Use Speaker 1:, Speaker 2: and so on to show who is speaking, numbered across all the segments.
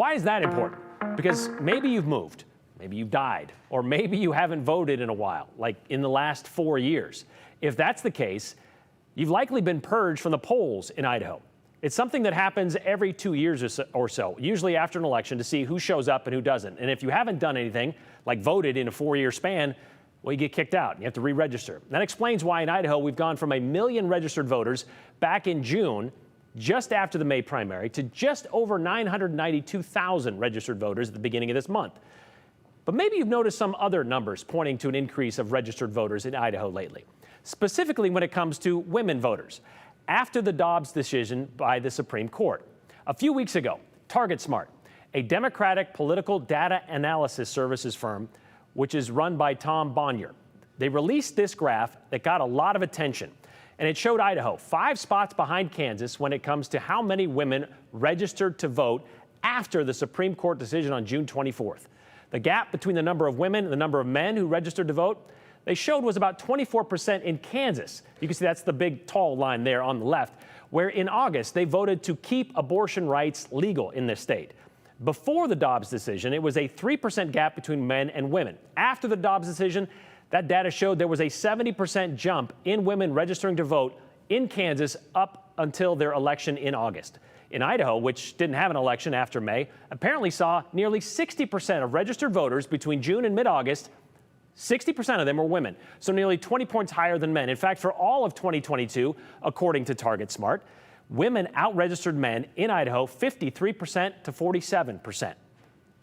Speaker 1: Why is that important? Because maybe you've moved, maybe you've died, or maybe you haven't voted in a while, like in the last 4 years. If that's the case, you've likely been purged from the polls in Idaho. It's something that happens every 2 years or so, usually after an election, to see who shows up and who doesn't. And if you haven't done anything, like voted in a 4-year span, well, you get kicked out. You have to re-register. That explains why in Idaho we've gone from 1 million registered voters back in June, just after the May primary, to just over 992,000 registered voters at the beginning of this month. But maybe you've noticed some other numbers pointing to an increase of registered voters in Idaho lately, specifically when it comes to women voters, after the Dobbs decision by the Supreme Court. A few weeks ago, TargetSmart, a Democratic political data analysis services firm, which is run by Tom Bonnier, they released this graph that got a lot of attention. And it showed Idaho 5 spots behind Kansas when it comes to how many women registered to vote after the Supreme Court decision on June 24th. The gap between the number of women and the number of men who registered to vote, they showed was about 24% in Kansas. You can see that's the big tall line there on the left, where in August they voted to keep abortion rights legal in this state. Before the Dobbs decision, it was a 3% gap between men and women. After the Dobbs decision, that data showed there was a 70% jump in women registering to vote in Kansas up until their election in August. In Idaho, which didn't have an election after May, apparently saw nearly 60% of registered voters between June and mid-August. 60% of them were women, so nearly 20 points higher than men. In fact, for all of 2022, according to TargetSmart, women out-registered men in Idaho 53% to 47%.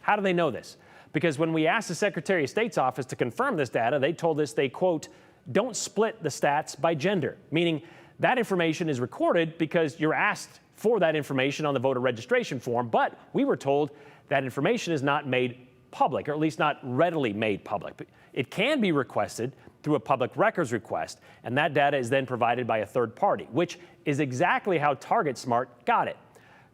Speaker 1: How do they know this? Because when we asked the Secretary of State's office to confirm this data, they told us they, quote, don't split the stats by gender, meaning that information is recorded because you're asked for that information on the voter registration form, but we were told that information is not made public, or at least not readily made public. It can be requested through a public records request, and that data is then provided by a third party, which is exactly how TargetSmart got it.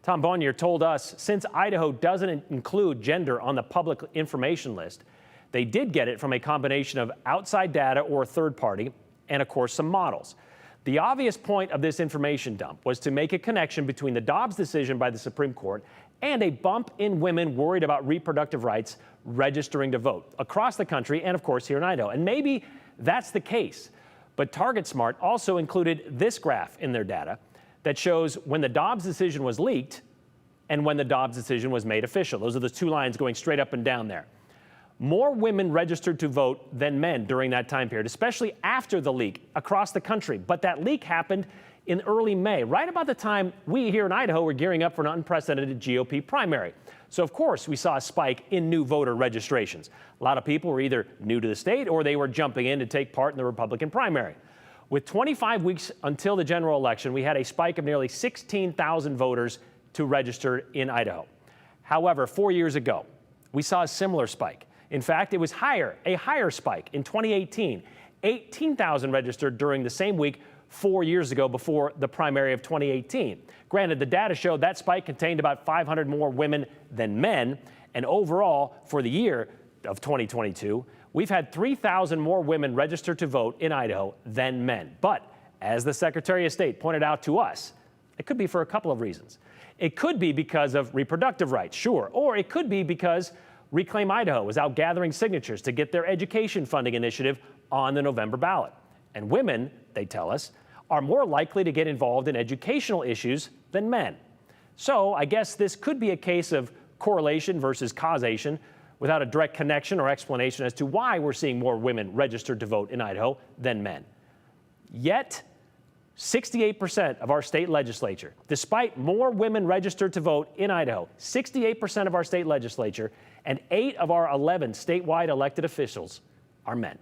Speaker 1: Tom Bonnier told us since Idaho doesn't include gender on the public information list, they did get it from a combination of outside data or a third party, and of course some models. The obvious point of this information dump was to make a connection between the Dobbs decision by the Supreme Court and a bump in women worried about reproductive rights registering to vote across the country and, of course, here in Idaho. And maybe that's the case. But TargetSmart also included this graph in their data that shows when the Dobbs decision was leaked and when the Dobbs decision was made official. Those are the 2 lines going straight up and down there. More women registered to vote than men during that time period, especially after the leak across the country. But that leak happened in early May, right about the time we here in Idaho were gearing up for an unprecedented GOP primary. So, of course, we saw a spike in new voter registrations. A lot of people were either new to the state or they were jumping in to take part in the Republican primary. With 25 weeks until the general election, we had a spike of nearly 16,000 voters to register in Idaho. However, 4 years ago, we saw a similar spike. In fact, it was a higher spike in 2018. 18,000 registered during the same week 4 years ago before the primary of 2018. Granted, the data showed that spike contained about 500 more women than men. And overall, for the year of 2022, we've had 3,000 more women registered to vote in Idaho than men. But as the Secretary of State pointed out to us, it could be for a couple of reasons. It could be because of reproductive rights, sure, or it could be because Reclaim Idaho is out gathering signatures to get their education funding initiative on the November ballot. And women, they tell us, are more likely to get involved in educational issues than men. So I guess this could be a case of correlation versus causation without a direct connection or explanation as to why we're seeing more women registered to vote in Idaho than men. Yet, 68% of our state legislature, despite more women registered to vote in Idaho, 68% of our state legislature and 8 of our 11 statewide elected officials are men.